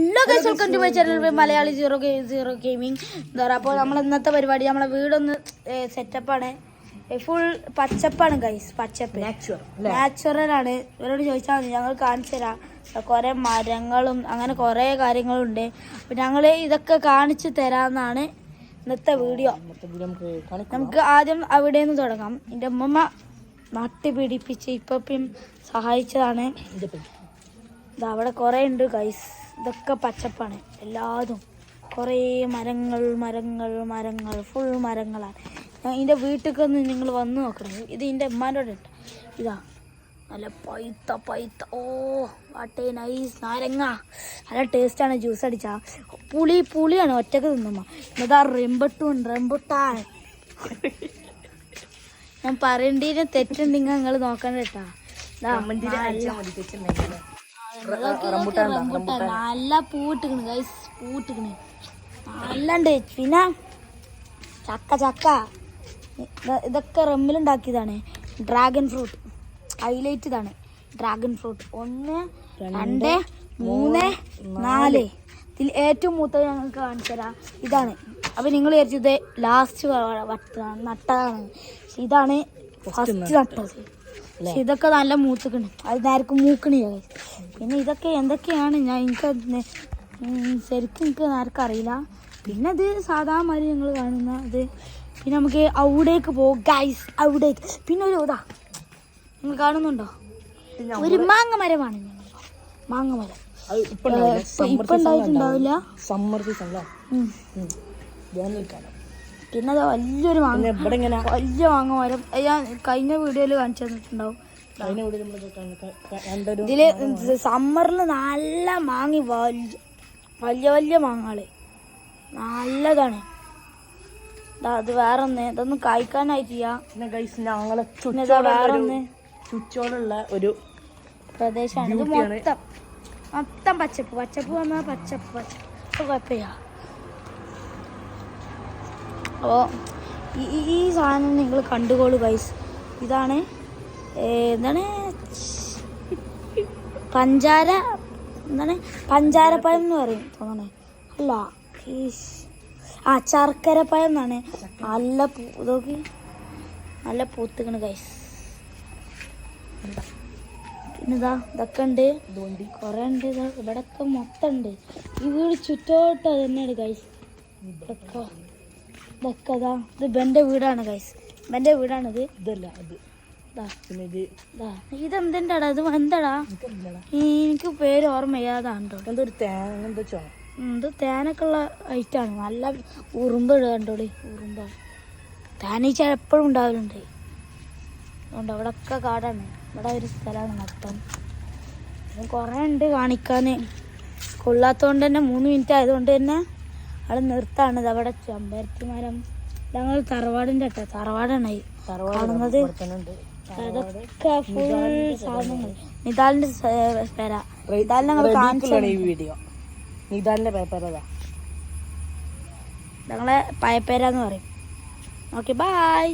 Hello guys, welcome to my channel Malayali zero gaming. എന്താ പറയുക, അപ്പോൾ നമ്മൾ ഇന്നത്തെ പരിപാടി നമ്മളെ വീടൊന്ന് സെറ്റപ്പാണ്. ഫുൾ പച്ചപ്പാണ് ഗൈസ്, പച്ചപ്പ് നാച്ചുറലാണ്. ഇവരോട് ചോദിച്ചാൽ മതി, ഞങ്ങൾ കാണിച്ചു തരാം. കുറേ മരങ്ങളും അങ്ങനെ കുറേ കാര്യങ്ങളുണ്ട്. അപ്പം ഞങ്ങൾ ഇതൊക്കെ കാണിച്ചു തരാമെന്നാണ് ഇന്നത്തെ വീഡിയോ. നമുക്ക് ആദ്യം അവിടെ നിന്ന് തുടങ്ങാം. എൻ്റെ അമ്മമ്മ നട്ട് പിടിപ്പിച്ച് ഇപ്പം സഹായിച്ചതാണ്. അവിടെ കുറേ ഉണ്ട് ഗൈസ്. ഇതൊക്കെ പച്ചപ്പാണ് എല്ലാതും. കുറേ മരങ്ങൾ മരങ്ങൾ മരങ്ങൾ ഫുൾ മരങ്ങളാണ്. ഇതിൻ്റെ വീട്ടിലേക്ക് ഒന്ന് നിങ്ങൾ വന്ന് നോക്കണം. ഇത് എൻ്റെ ഉമ്മാൻ്റെ ഉണ്ട്. ഇതാ നല്ല പൈത്ത പൈത്ത, ഓ വാട്ടേ നൈസ്. നാരങ്ങ നല്ല ടേസ്റ്റാണ്. ജ്യൂസ് അടിച്ചാൽ പുളിയാണ് ഒറ്റക്ക് തിന്നുമ്മ. ഇതാ റെമ്പുട്ടാണ്. ഞാൻ പറയേണ്ടതിന് തെറ്റുണ്ടെങ്കിൽ നിങ്ങൾ നോക്കണ്ട കേട്ടാ. നല്ല പൂവിട്ടിക്കണ് ഗൈസ്, പൂവിട്ടിക്കണ് നല്ലണ്ട്. പിന്നെ ചക്ക ഇതൊക്കെ റമ്മിലുണ്ടാക്കിയതാണ്. ഡ്രാഗൺ ഫ്രൂട്ട് ഹൈലൈറ്റ് ഇതാണ്. Dragon fruit 1 2 3 4. ഇതിൽ ഏറ്റവും മൂത്തത് ഞങ്ങൾക്ക് കാണിച്ചു തരാം. ഇതാണ്. അപ്പം നിങ്ങൾ വിചാരിച്ചത് ലാസ്റ്റ് നട്ടതാണ്. ഇതാണ് ഫസ്റ്റ് നട്ടത്. ഇതൊക്കെ നല്ല മൂത്തുക്കണ്. അത് നേരക്ക് മൂക്കണില്ല. പിന്നെ ഇതൊക്കെ എന്തൊക്കെയാണ് എനിക്ക് ശരിക്കും നേരക്ക് അറിയില്ല. പിന്നെ ഇത് സാധാരണ ഞങ്ങൾ കാണുന്ന ഇത്. പിന്നെ നമുക്ക് അവിടേക്ക് പോകും ഗൈസ്, അവിടേക്ക്. പിന്നെ ഒരു ഇതാ നിങ്ങൾ കാണുന്നുണ്ടോ, ഒരു മാങ്ങ മരമാണ്. മാങ്ങ മരം ഇപ്പൊ ഉണ്ടായിട്ടുണ്ടാവില്ല. പിന്നെ അത് വലിയൊരു മാങ്ങ, വലിയ മാങ്ങ മരം. ഞാൻ കഴിഞ്ഞ വീഡിയോയിൽ കാണിച്ചു തന്നിട്ടുണ്ടാവും. ഇതില് സമ്മറിൽ നല്ല മാങ്ങി, വലിയ വലിയ മാങ്ങകള് നല്ലതാണ്. അത് വേറെ ഒന്ന്, ഇതൊന്നും കഴിക്കാനായിട്ടില്ല. വേറെ ഒന്ന് ചുറ്റോടുള്ള ഒരു പ്രദേശമാണ്. ഇത് മൊത്തം പച്ചപ്പ് വന്നാൽ പച്ചപ്പ് കുഴപ്പമില്ല. അപ്പോൾ ഈ സാധനം നിങ്ങൾ കണ്ടുകോളൂ ഗൈസ്. ഇതാണ് എന്താണ് പഞ്ചാരപ്പഴം എന്ന് പറയും തോന്നണേ. അല്ല, ശർക്കരപ്പഴം എന്നാണ്. നല്ല ഇതൊക്കെ നല്ല പൂത്തുക്കണ് ഗൈസ്. പിന്നെ ഇതൊക്കെ ഉണ്ട്, കുറേ ഉണ്ട്. ഇവിടെയൊക്കെ മൊത്തം ഉണ്ട്. ഈ വീട് ചുറ്റോട്ട് തന്നെയാണ് ഗൈസ്. ഇതൊക്കെ ഇത് ബെൻ്റെ വീടാണ് ഗൈസ്. ബെൻ്റെ വീടാണിത്. ഇതല്ല അത്. ഇതെന്താടാ, ഇത് എന്താടാ, എനിക്ക് പേര് ഓർമ്മ ചെയ്യാതാണ്ടോ. ഇത് തേനൊക്കെ ഉള്ള ഐറ്റാണ്. നല്ല ഉറുമ്പ് കണ്ടോളി, ഉറുമ്പ. തേനീച്ച എപ്പോഴും ഉണ്ടാവലുണ്ട്. അതുകൊണ്ട് അവിടെ ഒക്കെ കാടാണ്. ഇവിടെ ഒരു സ്ഥലമാണ് മൊത്തം. കുറേ ഉണ്ട് കാണിക്കാൻ. കൊള്ളാത്തതുകൊണ്ട് തന്നെ 3 മിനിറ്റ് ആയതുകൊണ്ട് തന്നെ അവിടെ നിർത്താണിത്. അവിടെ ചെമ്പരത്തി മരം. ഞങ്ങൾ തറവാടിൻ്റെ തറവാടാണ് കാണുന്നത്. അതൊക്കെ ഫുൾ സാധനങ്ങൾ. നിതാലിന്റെ പേര. നിതാലിനെ ഞങ്ങൾ കാണിച്ചു. നിതാലിന്റെ പേപ്പറതാ, ഞങ്ങളെ പയപ്പേരാന്ന് പറയും. Okay, by.